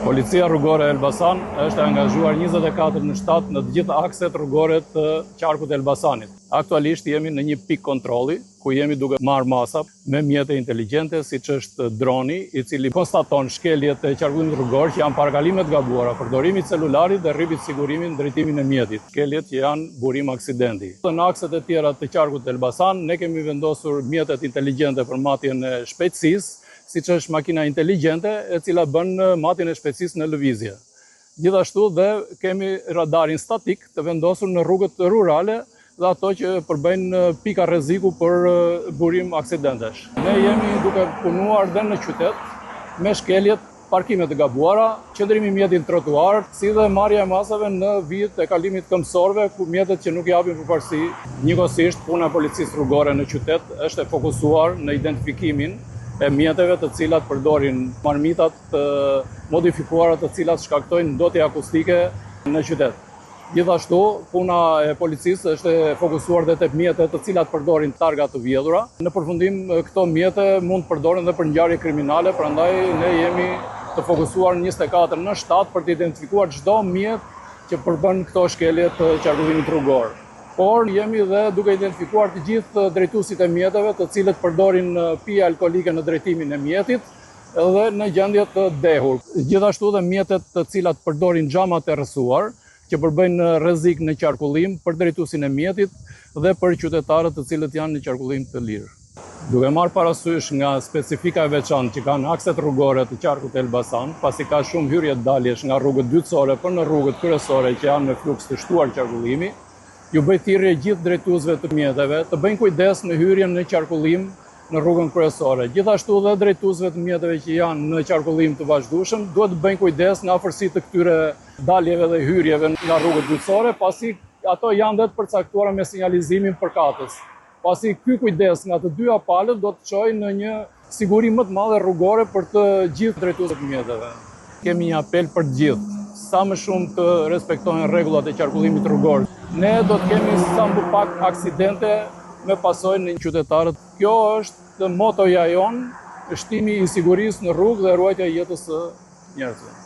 Policia rrugore e Elbasan është angazhuar 24 në 7 në të gjitha akset rrugore të qarkut e Elbasanit. Aktualisht jemi në një pikë kontrolli, ku jemi duke marrë masa me mjete inteligjente, siç është droni, i cili konstaton shkeljet e qarkullimit rrugor që janë parkalime të gabuara, përdorimi i celularit dhe rripi sigurimin drejtimin e mjetit. Shkeljet që janë burim aksidenti. Në akset e tjera të qarkut të Elbasan, ne kemi vendosur mjetet inteligjente për matjen e shpejtësisë, siç është makina inteligjente e cila bën matjen e shpejtësisë në lëvizje. Gjithashtu dhe kemi radarin statik të vendosur në rrugët rurale dhe ato që përbëjnë pika rreziku për burim aksidentesh. Ne jemi duke punuar dhe në qytet me shkeljet, parkimet të gabuara, qëndrimi mjetit trotuar, si dhe marrja e masave në vijët e kalimit këmbësorëve, ku mjetet që nuk japin përparësi. Njëkohësisht, puna e policisë rrugore në qytet është e fokusuar në identifikimin e mjeteve të cilat përdorin marmitat të modifikuara të cilat shkaktojnë ndotje akustike në qytet. Gjithashtu, puna e policisë është e fokusuar dhe tek mjete të cilat përdorin targa të vjedhura. Në përfundim, këto mjete mund të përdoren dhe për ngjarje kriminale, prandaj ne jemi të fokusuar 24 në 7 për të identifikuar çdo mjet që përbën këto shkelje të qarkullimit rrugor. Por jemi dhe duke identifikuar të gjithë drejtuesit e mjeteve të cilët përdorin pije alkolike në drejtimin e mjetit dhe në gjendje të dehur. Gjithashtu dhe mjetet të cilat përdorin xhamat e rrësuar, që përbëjnë rrezik në qarkullim për drejtuesin e mjetit dhe për qytetarët të cilët janë në qarkullim të lirë. Duke marrë parasysh nga specifika e veçantë që kanë akset rrugore të qarkut e Elbasan, pasi ka shumë hyrje daljesh nga rrugët dytësore për në rrugët kryesore që janë në fluks të shtuar qarkullimi, ju bëj thirrje gjithë drejtuesve të mjeteve të bëjnë kujdes në hyrjen në qarkullim në rrugën kryesore. Gjithashtu dhe drejtuesve të mjeteve që janë në qarkullim të vazhdueshëm duhet të bëjnë kujdes në afërsitë të këtyre daljeve dhe hyrjeve nga rrugët dytësore, pasi ato janë dhe të përcaktuara me sinjalizimin përkatës. Pasi ky kujdes nga të dyja palët do të çojë në një siguri më të madhe rrugore për të gjithë drejtuesve të mjeteve. Kemi një apel për të gjithë, sa më shumë të respektojnë rregullat e qarkullimit rrugor. Ne do të kemi sa më pak aksidente me pasojë në qytetarët. Kjo është motoja jonë, shtimi i sigurisë në rrugë dhe ruajtja e jetës së njerëzve.